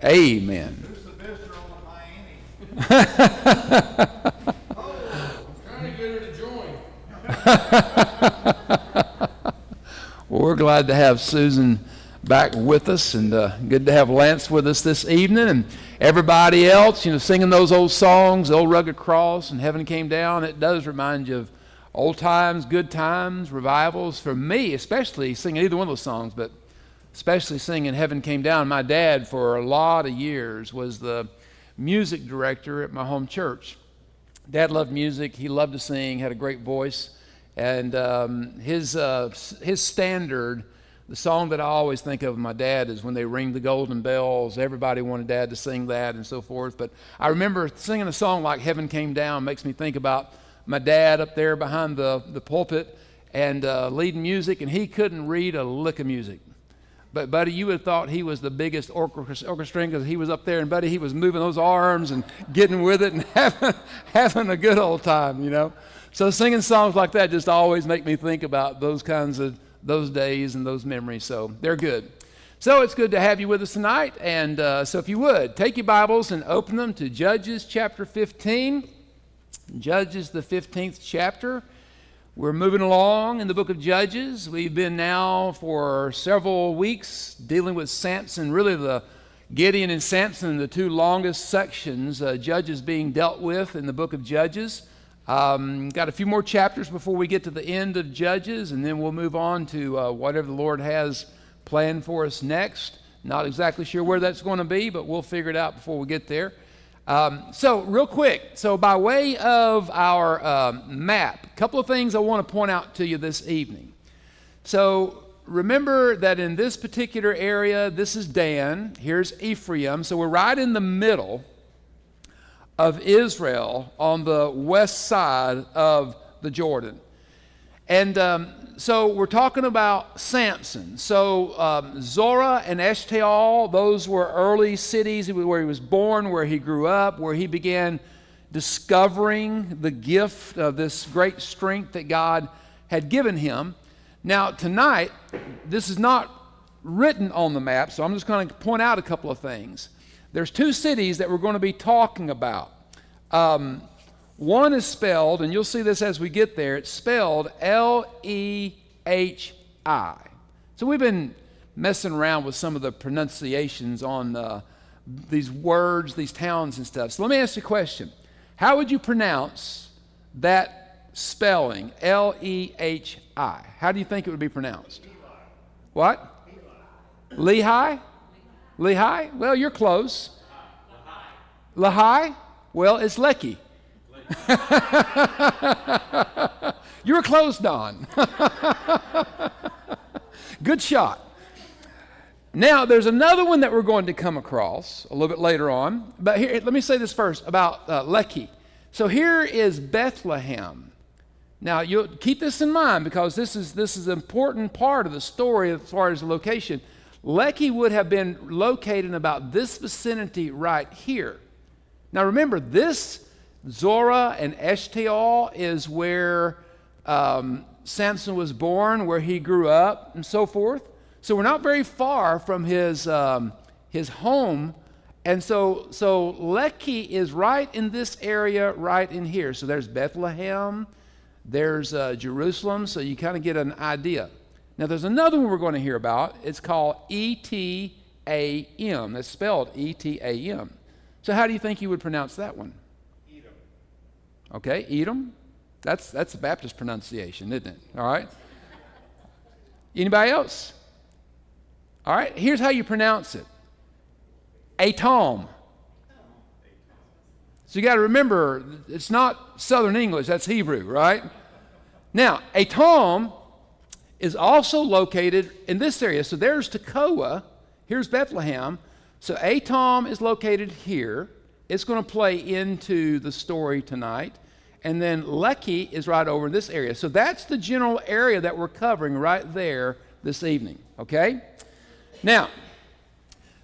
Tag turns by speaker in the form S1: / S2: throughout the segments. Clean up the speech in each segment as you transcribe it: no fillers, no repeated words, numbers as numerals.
S1: Amen.
S2: Who's the visitor on the Miami?
S3: Oh, trying to get her to join.
S1: Well, we're glad to have Susan back with us, and good to have Lance with us this evening, and everybody else, singing those old songs, Old Rugged Cross and Heaven Came Down. It does remind you of old times, good times, revivals. For me, especially singing either one of those songs, but especially singing Heaven Came Down. My dad, for a lot of years, was the music director at my home church. Dad loved music. He loved to sing, had a great voice. And his standard, the song that I always think of my dad is When They Ring the Golden Bells. Everybody wanted Dad to sing that and so forth. But I remember singing a song like Heaven Came Down makes me think about my dad up there behind the pulpit and leading music, and he couldn't read a lick of music. But, buddy, you would have thought he was the biggest orchestra because he was up there, and, buddy, he was moving those arms and getting with it and having a good old time, So singing songs like that just always make me think about those kinds of those days and those memories. So they're good. So it's good to have you with us tonight. And so if you would, take your Bibles and open them to Judges chapter 15. Judges, the 15th chapter. We're moving along in the book of Judges. We've been now for several weeks dealing with Samson, really the Gideon and Samson, the two longest sections, Judges being dealt with in the book of Judges. Got a few more chapters before we get to the end of Judges, and then we'll move on to whatever the Lord has planned for us next. Not exactly sure where that's going to be, but we'll figure it out before we get there. So real quick, by way of our map, a couple of things I want to point out to you this evening. So remember that in this particular area, this is Dan, here's Ephraim, so we're right in the middle of Israel on the west side of the Jordan. And so we're talking about Samson. So Zorah and Eshtaol, those were early cities where he was born, where he grew up, where he began discovering the gift of this great strength that God had given him. Now tonight, this is not written on the map, so I'm just going to point out a couple of things. There's two cities that we're going to be talking about. One is spelled, and you'll see this as we get there, it's spelled Lehi. So we've been messing around with some of the pronunciations on these words, these towns and stuff. So let me ask you a question. How would you pronounce that spelling, Lehi? How do you think it would be pronounced? What? Lehi? Lehi? Well, you're close. Lehi? Well, it's Lecky. You were close, Don. Good shot. Now, there's another one that we're going to come across a little bit later on. But here, let me say this first about Lecky. So here is Bethlehem. Now, you'll keep this in mind because this is an important part of the story as far as the location. Lecky would have been located in about this vicinity right here. Now remember, this Zorah and Eshtaol is where Samson was born, where he grew up, and so forth. So we're not very far from his home, and so Lecky is right in this area, right in here. So there's Bethlehem, there's Jerusalem, so you kind of get an idea. Now there's another one we're going to hear about. It's called Etam. That's spelled Etam. So how do you think you would pronounce that one?
S2: Edom.
S1: Okay, Edom. That's the Baptist pronunciation, isn't it? All right. Anybody else? All right, here's how you pronounce it. Etam. So you got to remember, it's not Southern English, that's Hebrew, right? Now, Etam is also located in this area. So there's Tekoa, here's Bethlehem. So Etam is located here. It's going to play into the story tonight. And then Lecky is right over in this area. So that's the general area that we're covering right there this evening, okay? Now,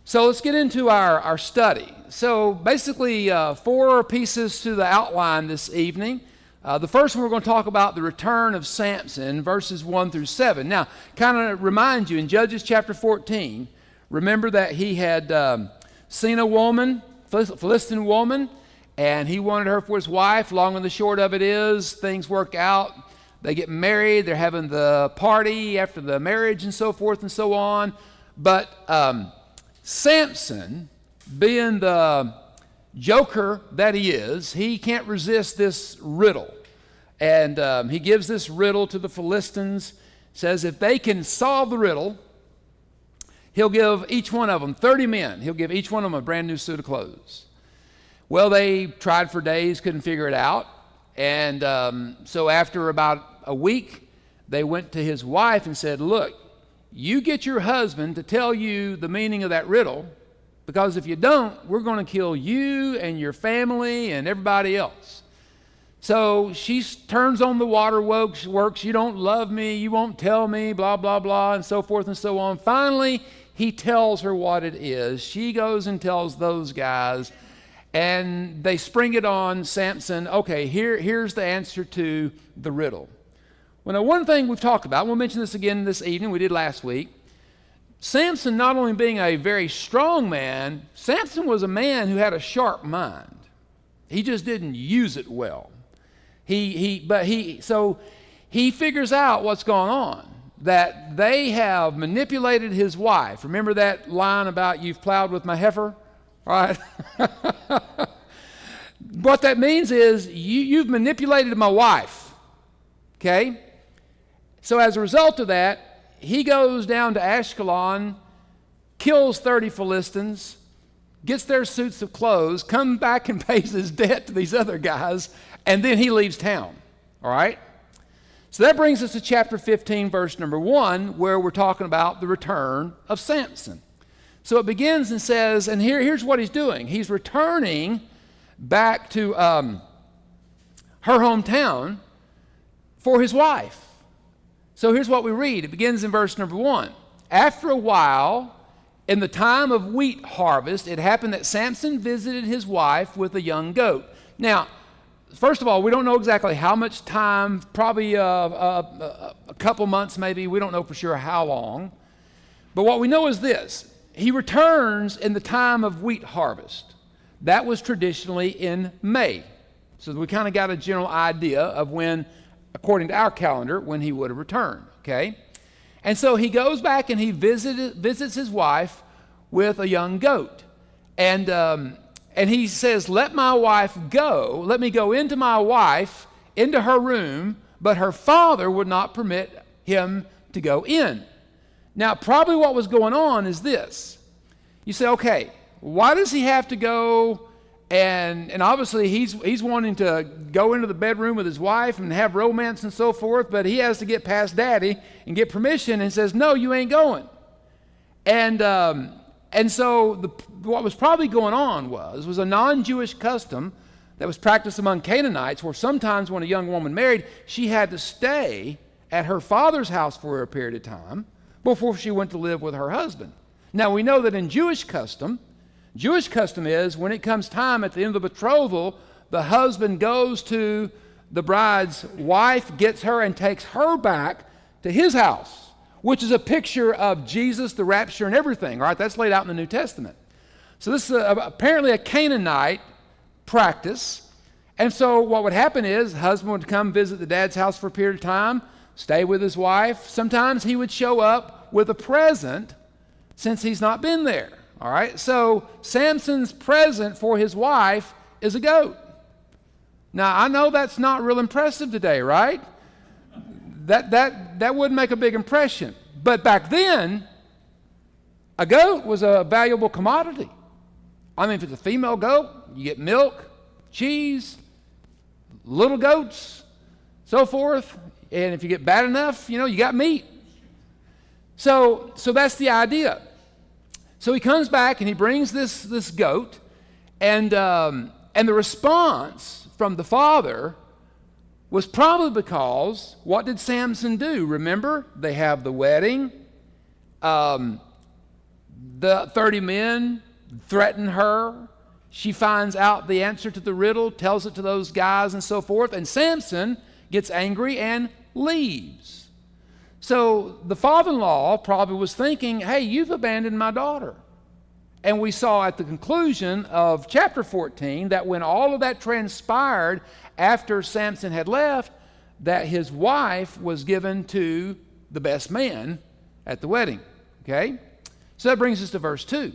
S1: so let's get into our study. So basically 4 pieces to the outline this evening. The first one we're going to talk about the return of Samson, verses 1 through 7. Now, kind of remind you, in Judges chapter 14, remember that he had seen a woman, Philistine woman, and he wanted her for his wife. Long and the short of it is, things work out. They get married. They're having the party after the marriage and so forth and so on. But Samson, being the joker that he is, he can't resist this riddle. And he gives this riddle to the Philistines, says if they can solve the riddle, he'll give each one of them 30 men. He'll give each one of them a brand new suit of clothes. Well, they tried for days, couldn't figure it out. And so after about a week, they went to his wife and said, look, you get your husband to tell you the meaning of that riddle, because if you don't, we're going to kill you and your family and everybody else. So she turns on the waterworks, you don't love me, you won't tell me, blah, blah, blah, and so forth and so on. Finally, he tells her what it is. She goes and tells those guys, and they spring it on Samson. Okay, here's the answer to the riddle. Well, now one thing we've talked about, we'll mention this again this evening, we did last week. Samson, not only being a very strong man, Samson was a man who had a sharp mind. He just didn't use it well. So he figures out what's going on, that they have manipulated his wife. Remember that line about you've plowed with my heifer? Right? What that means is you've manipulated my wife. Okay? So as a result of that, he goes down to Ashkelon, kills 30 Philistines, gets their suits of clothes, comes back and pays his debt to these other guys, and then he leaves town. All right? So that brings us to chapter 15, verse number 1, where we're talking about the return of Samson. So it begins and says, and here's what he's doing. He's returning back to her hometown for his wife. So here's what we read. It begins in verse number 1. After a while, in the time of wheat harvest, it happened that Samson visited his wife with a young goat. Now, first of all, we don't know exactly how much time, probably a couple months maybe. We don't know for sure how long. But what we know is this. He returns in the time of wheat harvest. That was traditionally in May. So we kind of got a general idea of when, according to our calendar, when he would have returned, okay? And so he goes back and he visits his wife with a young goat. And he says, let my wife go, let me go into my wife, into her room, but her father would not permit him to go in. Now, probably what was going on is this. You say, okay, why does he have to go? And obviously he's wanting to go into the bedroom with his wife and have romance and so forth, but he has to get past daddy and get permission, and says, no, you ain't going. And so what was probably going on was a non-Jewish custom that was practiced among Canaanites, where sometimes when a young woman married, she had to stay at her father's house for a period of time before she went to live with her husband. Now, we know that in Jewish custom is when it comes time at the end of the betrothal, the husband goes to the bride's wife, gets her, and takes her back to his house, which is a picture of Jesus, the rapture, and everything, right? That's laid out in the New Testament. So this is apparently a Canaanite practice. And so what would happen is the husband would come visit the dad's house for a period of time, stay with his wife. Sometimes he would show up with a present since he's not been there. All right, so Samson's present for his wife is a goat. Now, I know that's not real impressive today, right? That wouldn't make a big impression. But back then, a goat was a valuable commodity. I mean, if it's a female goat, you get milk, cheese, little goats, so forth. And if you get bad enough, you got meat. So that's the idea. So he comes back and he brings this goat, and the response from the father was probably because, what did Samson do? Remember, they have the wedding. The 30 men threaten her. She finds out the answer to the riddle, tells it to those guys and so forth, and Samson gets angry and leaves. So the father-in-law probably was thinking, hey, you've abandoned my daughter. And we saw at the conclusion of chapter 14 that when all of that transpired after Samson had left, that his wife was given to the best man at the wedding. Okay? So that brings us to verse 2.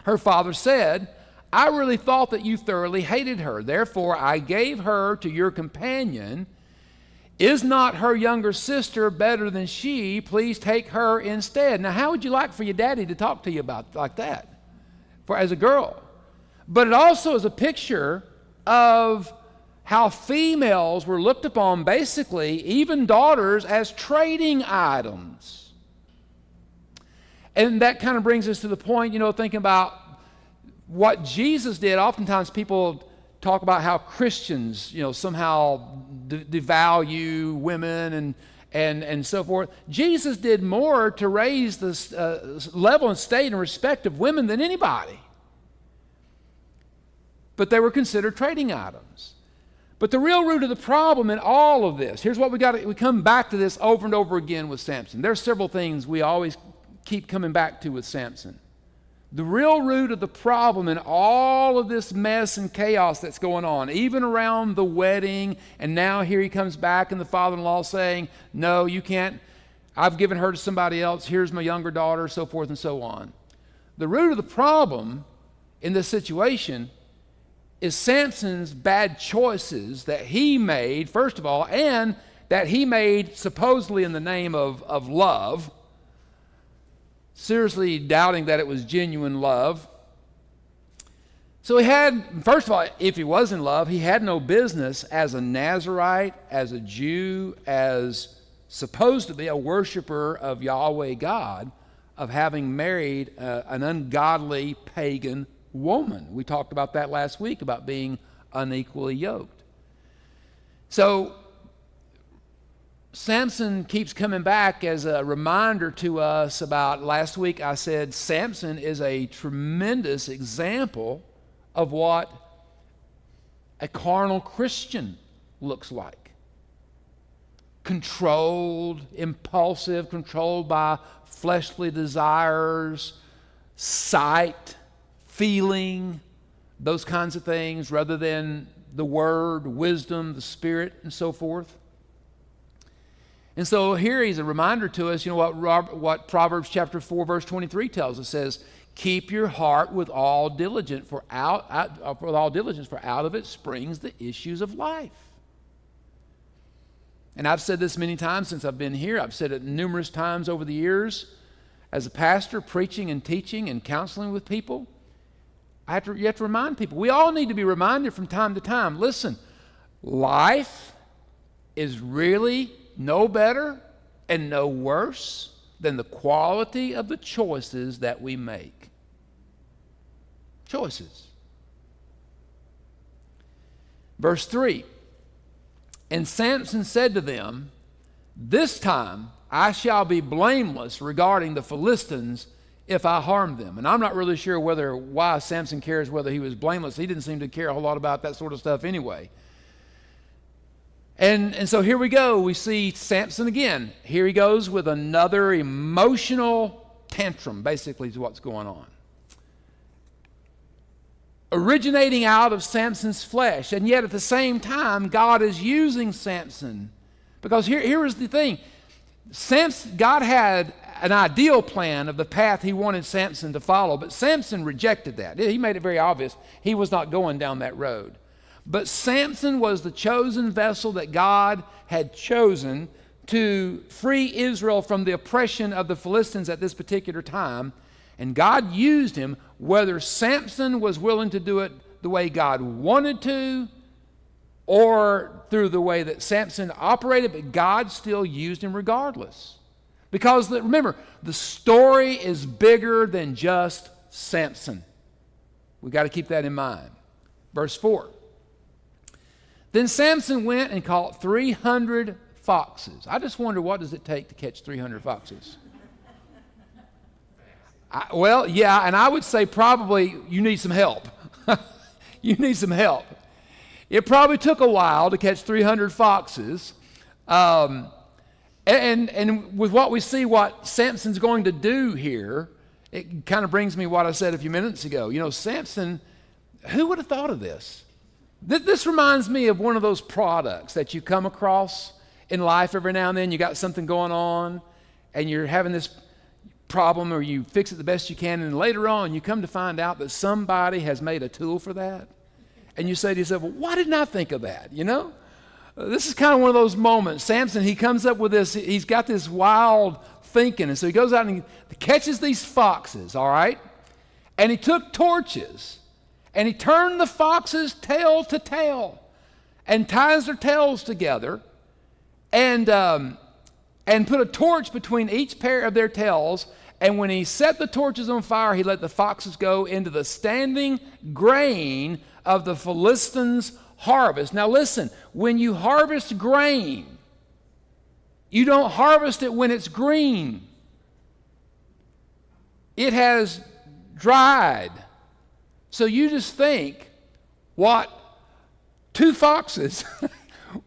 S1: Her father said, I really thought that you thoroughly hated her. Therefore, I gave her to your companion. Is not her younger sister better than she? Please take her instead. Now, how would you like for your daddy to talk to you about like that as a girl? But it also is a picture of how females were looked upon, basically, even daughters, as trading items. And that kind of brings us to the point, thinking about what Jesus did. Oftentimes people talk about how Christians, somehow devalue women and so forth. Jesus did more to raise the level and state and respect of women than anybody. But they were considered trading items. But the real root of the problem in all of this, here's what we come back to this over and over again with Samson. There's several things we always keep coming back to with Samson. The real root of the problem in all of this mess and chaos that's going on, even around the wedding, and now here he comes back and the father-in-law saying, no, you can't, I've given her to somebody else, here's my younger daughter, so forth and so on. The root of the problem in this situation is Samson's bad choices that he made, first of all, and that he made supposedly in the name of love, seriously doubting that it was genuine love. So he had, first of all, if he was in love, he had no business as a Nazirite, as a Jew, as supposed to be a worshiper of Yahweh God, of having married an ungodly pagan woman. We talked about that last week, about being unequally yoked. So Samson keeps coming back as a reminder to us about, last week I said Samson is a tremendous example of what a carnal Christian looks like. Controlled, impulsive, controlled by fleshly desires, sight, feeling, those kinds of things, rather than the word, wisdom, the spirit, and so forth. And so here he's a reminder to us, what Proverbs chapter 4, verse 23 tells us. It says, keep your heart with all diligence, for out of it springs the issues of life. And Have said this many times since I've been here. I've said it numerous times over the years as a pastor, preaching and teaching and counseling with people. You have to remind people. We all need to be reminded from time to time. Listen, life is really no better and no worse than the quality of the choices that we make. Choices. Verse 3, and Samson said to them, this time I shall be blameless regarding the Philistines if I harm them. And I'm not really sure why Samson cares whether he was blameless. He didn't seem to care a whole lot about that sort of stuff anyway. And so here we go. We see Samson again. Here he goes with another emotional tantrum, basically, is what's going on. Originating out of Samson's flesh. And yet at the same time, God is using Samson. Because here is the thing. God had an ideal plan of the path he wanted Samson to follow, but Samson rejected that. He made it very obvious he was not going down that road. But Samson was the chosen vessel that God had chosen to free Israel from the oppression of the Philistines at this particular time. And God used him, whether Samson was willing to do it the way God wanted to or through the way that Samson operated, but God still used him regardless. Because remember, the story is bigger than just Samson. We've got to keep that in mind. Verse 4. Then Samson went and caught 300 foxes. I just wonder, what does it take to catch 300 foxes? And I would say probably you need some help. You need some help. It probably took a while to catch 300 foxes. And with what we see, what Samson's going to do here, It kind of brings me what I said a few minutes ago. You know, Samson, who would have thought of this? This reminds me of one of those products that you come across in life every now and then. You got something going on and you're having this problem, or you fix it the best you can, and later on you come to find out that somebody has made a tool for that. And you say to yourself, well, why didn't I think of that, you know? This is kind of one of those moments. Samson, he comes up with this, he's got this wild thinking, and so he goes out and he catches these foxes, all right? And he took torches, and he turned the foxes tail to tail, and ties their tails together, and put a torch between each pair of their tails. And when he set the torches on fire, he let the foxes go into the standing grain of the Philistines' harvest. Now listen, when you harvest grain, you don't harvest it when it's green. It has dried. So you just think what two foxes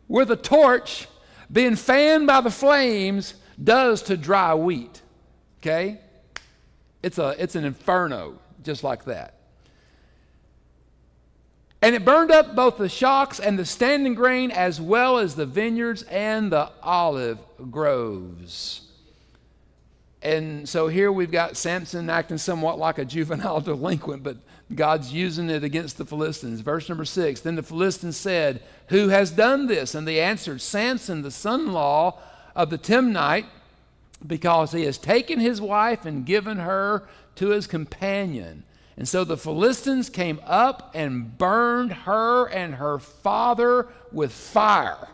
S1: with a torch being fanned by the flames does to dry wheat. Okay? It's an inferno, just like that. And it burned up both the shocks and the standing grain, as well as the vineyards and the olive groves. And so here we've got Samson acting somewhat like a juvenile delinquent, but God's using it against the Philistines. Verse number 6, then the Philistines said, who has done this? And they answered, Samson, the son-in-law of the Timnite, because he has taken his wife and given her to his companion. And so the Philistines came up and burned her and her father with fire.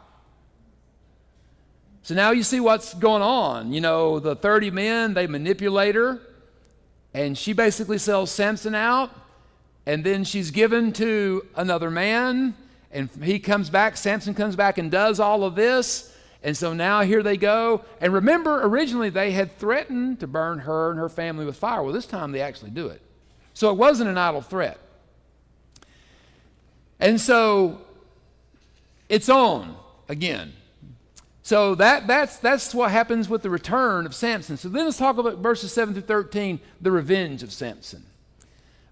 S1: So now you see what's going on. You know, the 30 men, they manipulate her, and she basically sells Samson out, and then she's given to another man, and he comes back, Samson comes back and does all of this. And so now here they go. And remember, originally they had threatened to burn her and her family with fire. Well, this time they actually do it. So it wasn't an idle threat. And so it's on again. So that's what happens with the return of Samson. So then let's talk about verses 7 through 13, the revenge of Samson.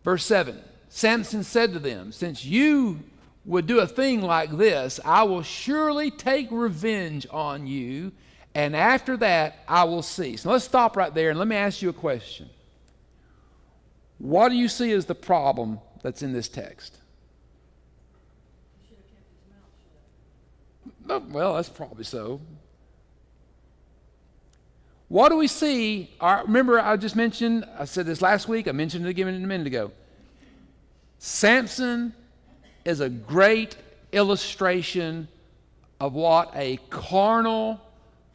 S1: Verse 7, Samson said to them, since you would do a thing like this, I will surely take revenge on you, and after that I will cease. Now let's stop right there and let me ask you a question. What do you see as the problem that's in this text?
S4: He should have kept his mouth shut.
S1: Well, that's probably so. What do we see? Remember, I said this last week, I mentioned it again a minute ago. Samson is a great illustration of what a carnal,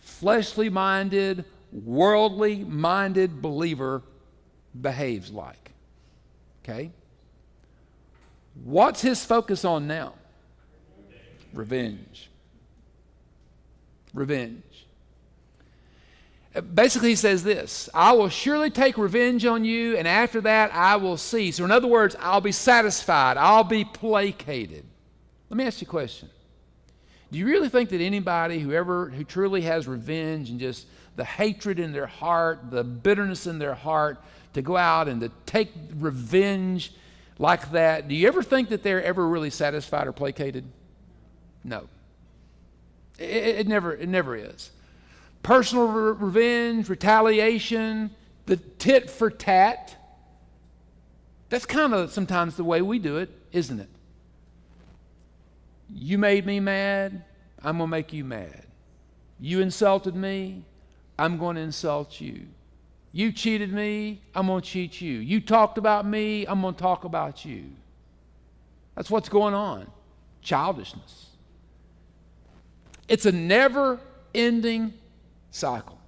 S1: fleshly-minded, worldly-minded believer behaves like. Okay? What's his focus on now? Revenge. Revenge. Basically, he says this, I will surely take revenge on you, and after that I will cease. Or in other words, I'll be satisfied. I'll be placated. Let me ask you a question. Do you really think that anybody who truly has revenge and just the hatred in their heart, the bitterness in their heart, to go out and to take revenge like that, do you ever think that they're ever really satisfied or placated? No. It never is. Personal revenge, retaliation, the tit for tat. That's kind of sometimes the way we do it, isn't it? You made me mad, I'm going to make you mad. You insulted me, I'm going to insult you. You cheated me, I'm going to cheat you. You talked about me, I'm going to talk about you. That's what's going on. Childishness. It's a never-ending cycle.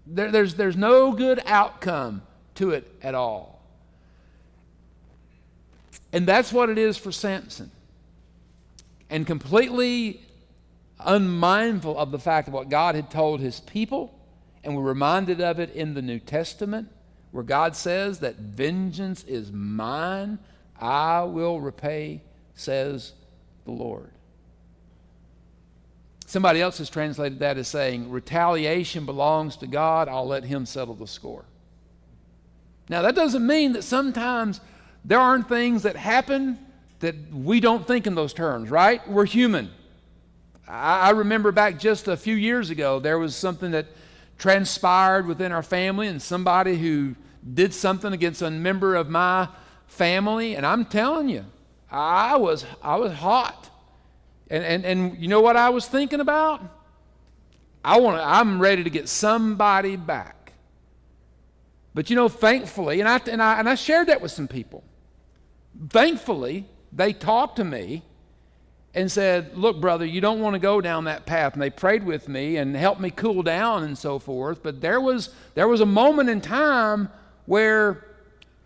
S1: There's no good outcome to it at all. And that's what it is for Samson. And completely unmindful of the fact of what God had told his people, and we're reminded of it in the New Testament, where God says that vengeance is mine, I will repay, says the Lord. Somebody else has translated that as saying, retaliation belongs to God, I'll let him settle the score. Now, that doesn't mean that sometimes there aren't things that happen that we don't think in those terms, right? We're human. I remember back just a few years ago, there was something that transpired within our family, and somebody who did something against a member of my family, and I'm telling you, I was hot. And you know what I was thinking about? I'm ready to get somebody back. But you know, thankfully, and I shared that with some people. Thankfully, they talked to me and said, look, brother, you don't want to go down that path. And they prayed with me and helped me cool down and so forth. But there was a moment in time where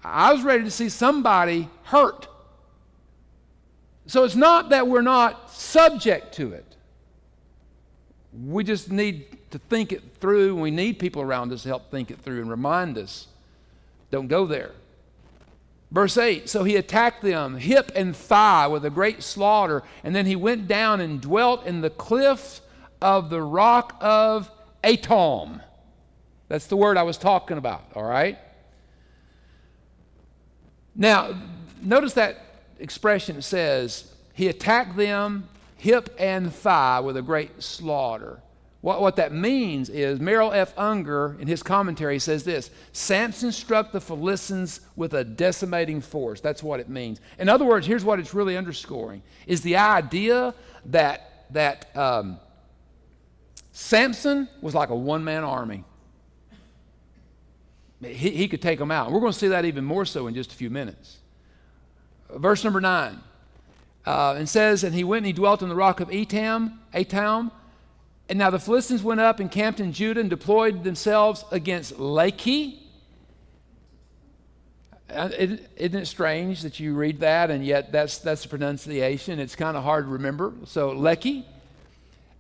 S1: I was ready to see somebody hurt. So it's not that we're not subject to it. We just need to think it through, and we need people around us to help think it through and remind us, don't go there. Verse 8, so he attacked them hip and thigh with a great slaughter, and then he went down and dwelt in the cliffs of the rock of Atom. That's the word I was talking about, all right? Now, notice that expression says, he attacked them hip and thigh with a great slaughter. What that means is, Merrill F. Unger, in his commentary, says this: Samson struck the Philistines with a decimating force. That's what it means. In other words, here's what it's really underscoring, is the idea that Samson was like a one-man army. He could take them out. We're going to see that even more so in just a few minutes. Verse number 9. It says, and he went and he dwelt in the rock of Atam. And now the Philistines went up and camped in Judah and deployed themselves against Lachish. Isn't it strange that you read that and yet that's the pronunciation? It's kind of hard to remember. So Lachish.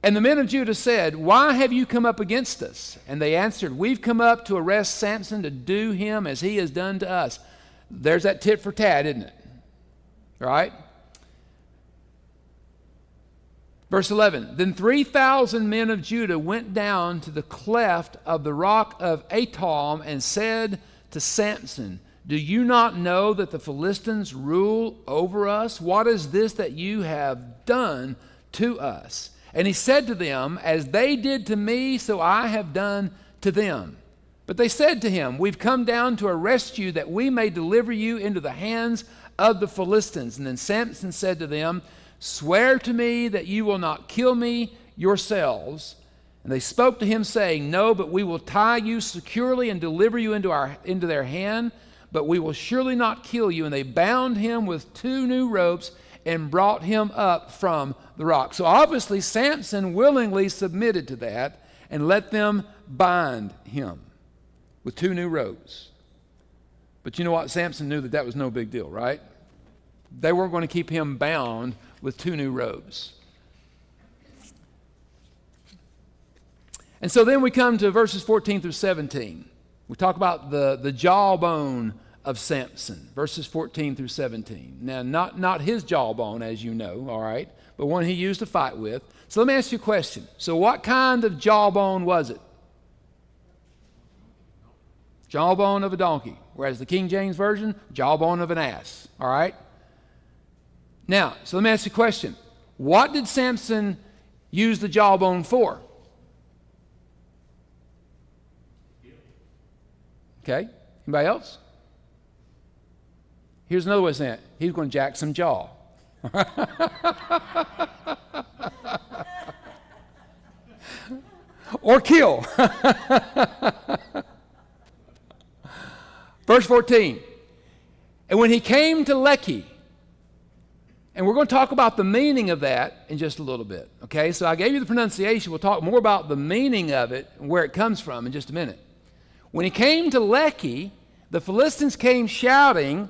S1: And the men of Judah said, why have you come up against us? And they answered, we've come up to arrest Samson to do him as he has done to us. There's that tit for tat, isn't it? Right? Verse 11, then 3,000 men of Judah went down to the cleft of the rock of Atam and said to Samson, do you not know that the Philistines rule over us? What is this that you have done to us? And he said to them, as they did to me, so I have done to them. But they said to him, we've come down to arrest you that we may deliver you into the hands of the Philistines. And then Samson said to them, swear to me that you will not kill me yourselves. And they spoke to him, saying, no, but we will tie you securely and deliver you into their hand, but we will surely not kill you. And they bound him with 2 new ropes and brought him up from the rock. So obviously Samson willingly submitted to that and let them bind him with 2 new ropes. But you know what? Samson knew that was no big deal, right? They weren't going to keep him bound with 2 new ropes. And so then we come to verses 14 through 17. We talk about the jawbone of Samson, verses 14 through 17. Now, not his jawbone, as you know, all right, but one he used to fight with. So let me ask you a question. So what kind of jawbone was it? Jawbone of a donkey, whereas the King James Version, jawbone of an ass, all right? Now, so let me ask you a question. What did Samson use the jawbone for? Okay, anybody else? Here's another way of saying it. He's going to jack some jaw. Or kill. Verse 14. And when he came to Lachish, and we're going to talk about the meaning of that in just a little bit. Okay, so I gave you the pronunciation. We'll talk more about the meaning of it and where it comes from in just a minute. When he came to Lachish, the Philistines came shouting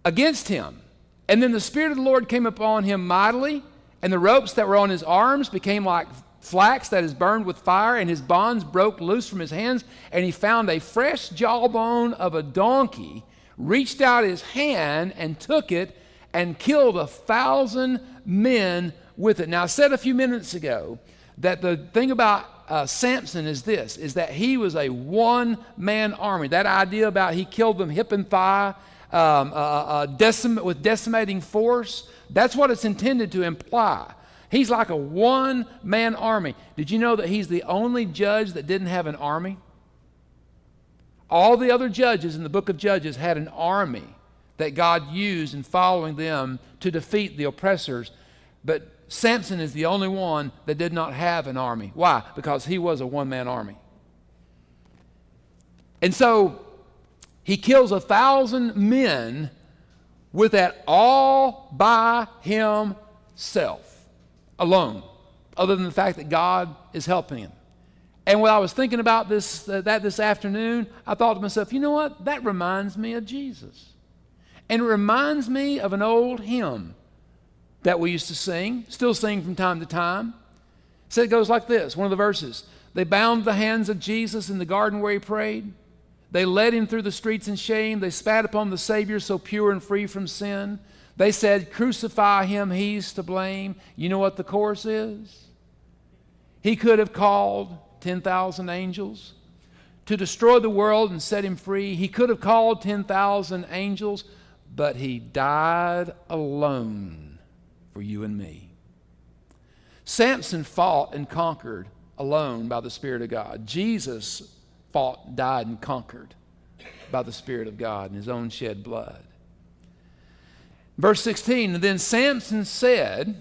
S1: against him. And then the Spirit of the Lord came upon him mightily, and the ropes that were on his arms became like flax that is burned with fire, and his bonds broke loose from his hands, and he found a fresh jawbone of a donkey, reached out his hand and took it, and killed 1,000 men with it. Now, I said a few minutes ago that the thing about Samson is this, is that he was a one-man army. That idea about he killed them hip and thigh with decimating force, that's what it's intended to imply. He's like a one-man army. Did you know that he's the only judge that didn't have an army? All the other judges in the book of Judges had an army that God used in following them to defeat the oppressors. But Samson is the only one that did not have an army. Why? Because he was a one-man army. And so he kills 1,000 men with that all by himself, alone, other than the fact that God is helping him. And when I was thinking about this afternoon, I thought to myself, you know what? That reminds me of Jesus. And it reminds me of an old hymn that we used to sing, still sing from time to time. So it goes like this, one of the verses. They bound the hands of Jesus in the garden where he prayed. They led him through the streets in shame. They spat upon the Savior so pure and free from sin. They said, crucify him, he's to blame. You know what the chorus is? He could have called 10,000 angels to destroy the world and set him free. He could have called 10,000 angels, but he died alone for you and me. Samson fought and conquered alone by the Spirit of God. Jesus fought, died, and conquered by the Spirit of God in his own shed blood. Verse 16, and then Samson said,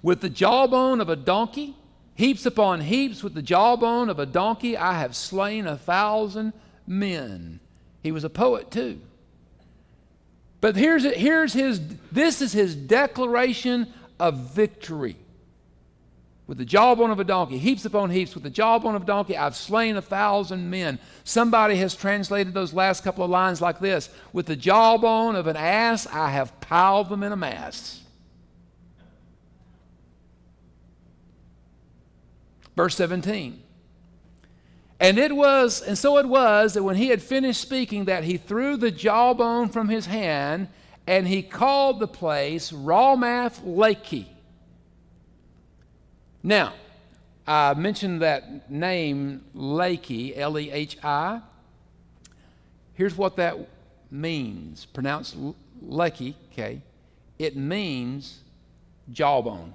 S1: with the jawbone of a donkey, heaps upon heaps, with the jawbone of a donkey, I have slain 1,000 men. He was a poet too. But this is his declaration of victory. With the jawbone of a donkey, heaps upon heaps, with the jawbone of a donkey, I've slain 1,000 men. Somebody has translated those last couple of lines like this: with the jawbone of an ass, I have piled them in a mass. Verse 17. And so it was that when he had finished speaking, that he threw the jawbone from his hand, and he called the place Ramath Lehi. Now, I mentioned that name Lehi, Lehi. Here's what that means. Pronounced Lehi, okay. It means jawbone.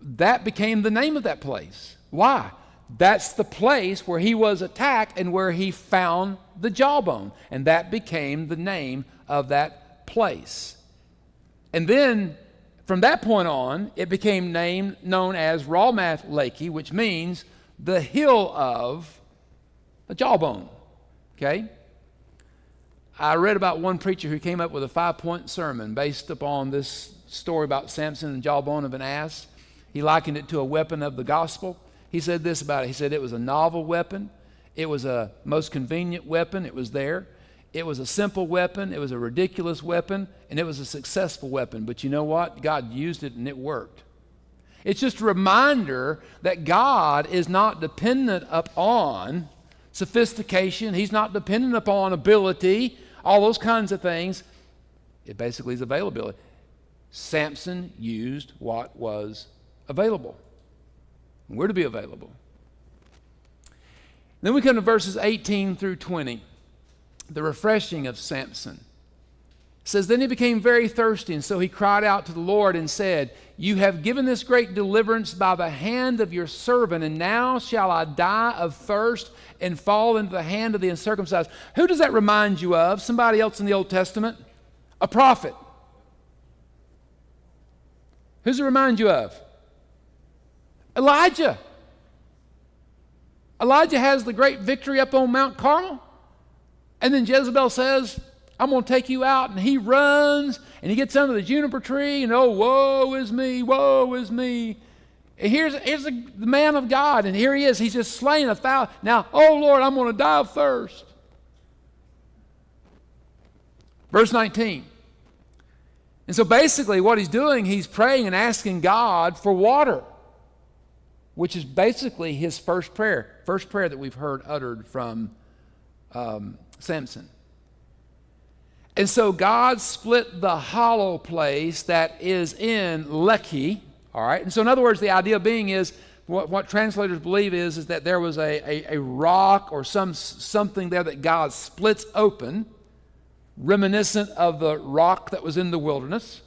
S1: That became the name of that place. Why? That's the place where he was attacked and where he found the jawbone. And that became the name of that place. And then from that point on, it became known as Ramath Lehi, which means the hill of a jawbone. Okay? I read about one preacher who came up with a 5-point sermon based upon this story about Samson and the jawbone of an ass. He likened it to a weapon of the gospel. He said this about it. He said it was a novel weapon. It was a most convenient weapon. It was there. It was a simple weapon. It was a ridiculous weapon. And it was a successful weapon. But you know what? God used it and it worked. It's just a reminder that God is not dependent upon sophistication. He's not dependent upon ability, all those kinds of things. It basically is availability. Samson used what was available. We're to be available. Then we come to verses 18 through 20. The refreshing of Samson. It says, then he became very thirsty, and so he cried out to the Lord and said, you have given this great deliverance by the hand of your servant, and now shall I die of thirst and fall into the hand of the uncircumcised. Who does that remind you of? Somebody else in the Old Testament? A prophet. Who does it remind you of? Elijah. Elijah has the great victory up on Mount Carmel. And then Jezebel says, I'm going to take you out. And he runs and he gets under the juniper tree and, oh, woe is me, woe is me. And here's the man of God. And here he is. He's just slain 1,000. Now, oh, Lord, I'm going to die of thirst. Verse 19. And so basically what he's doing, he's praying and asking God for water, which is basically his first prayer that we've heard uttered from Samson. And so God split the hollow place that is in Lehi, All right? And so in other words, the idea being is, what translators believe is that there was a rock or something there that God splits open, reminiscent of the rock that was in the wilderness.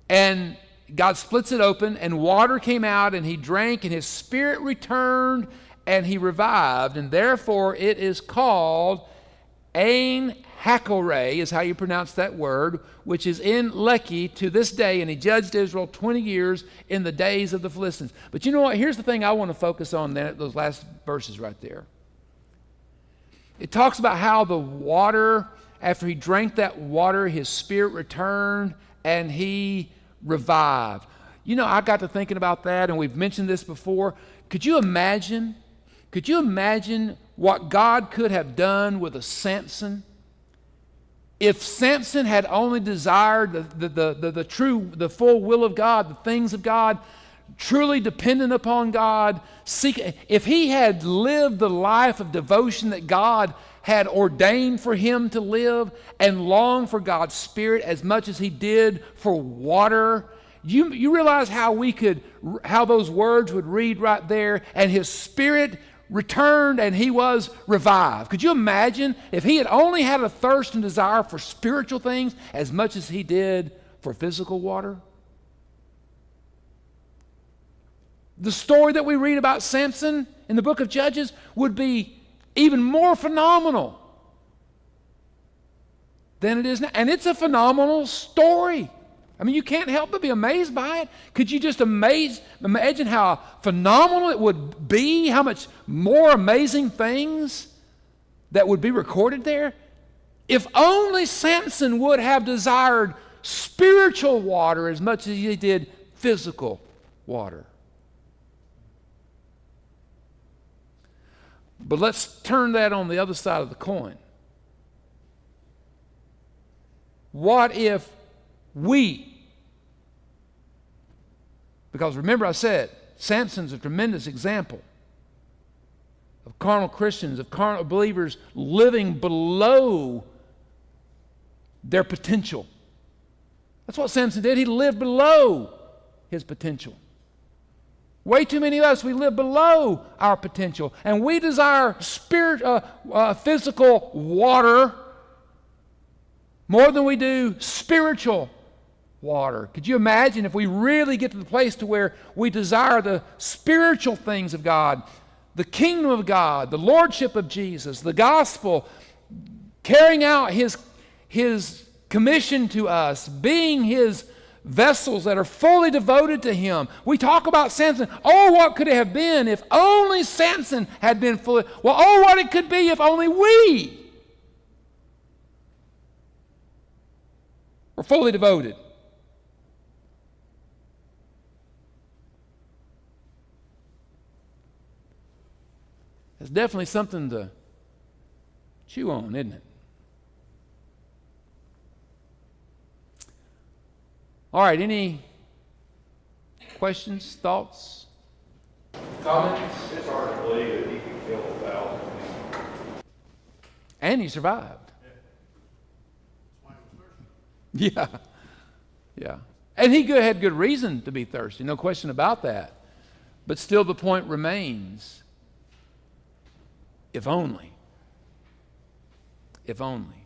S1: And God splits it open, and water came out, and he drank, and his spirit returned, and he revived. And therefore it is called Ein Hakoreh, is how you pronounce that word, which is in Lehi to this day, and he judged Israel 20 years in the days of the Philistines. But you know what? Here's the thing I want to focus on then, those last verses right there. It talks about how the water, after he drank that water, his spirit returned, and he revived. You know, I got to thinking about that, and we've mentioned this before. Could you imagine what God could have done with a Samson if Samson had only desired the full will of God, the things of God, truly dependent upon God, if he had lived the life of devotion that God had ordained for him to live and longed for God's Spirit as much as he did for water. You realize how those words would read right there, and his spirit returned and he was revived. Could you imagine if he had only had a thirst and desire for spiritual things as much as he did for physical water? The story that we read about Samson in the book of Judges would be even more phenomenal than it is now. And it's a phenomenal story. I mean, you can't help but be amazed by it. Could you just imagine how phenomenal it would be, how much more amazing things that would be recorded there? If only Samson would have desired spiritual water as much as he did physical water. But let's turn that on the other side of the coin. What if because remember I said, Samson's a tremendous example of carnal Christians, of carnal believers living below their potential. That's what Samson did. He lived below his potential. Way too many of us, we live below our potential, and we desire physical water more than we do spiritual water. Could you imagine if we really get to the place to where we desire the spiritual things of God, the kingdom of God, the lordship of Jesus, the gospel, carrying out his commission to us, being his vessels that are fully devoted to him. We talk about Samson. Oh, what could it have been if only Samson had been fully... Well, oh, what it could be if only we were fully devoted. It's definitely something to chew on, isn't it? All right, any questions, thoughts, comments?
S2: It's hard to believe that he could kill 1,000 people.
S1: And he survived. Yeah. Yeah. And he had good reason to be thirsty, no question about that. But still the point remains, if only. If only.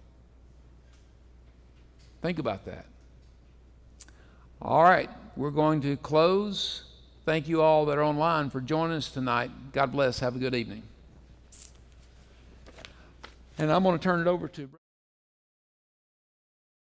S1: Think about that. All right, we're going to close. Thank you all that are online for joining us tonight. God bless. Have a good evening. And I'm going to turn it over to...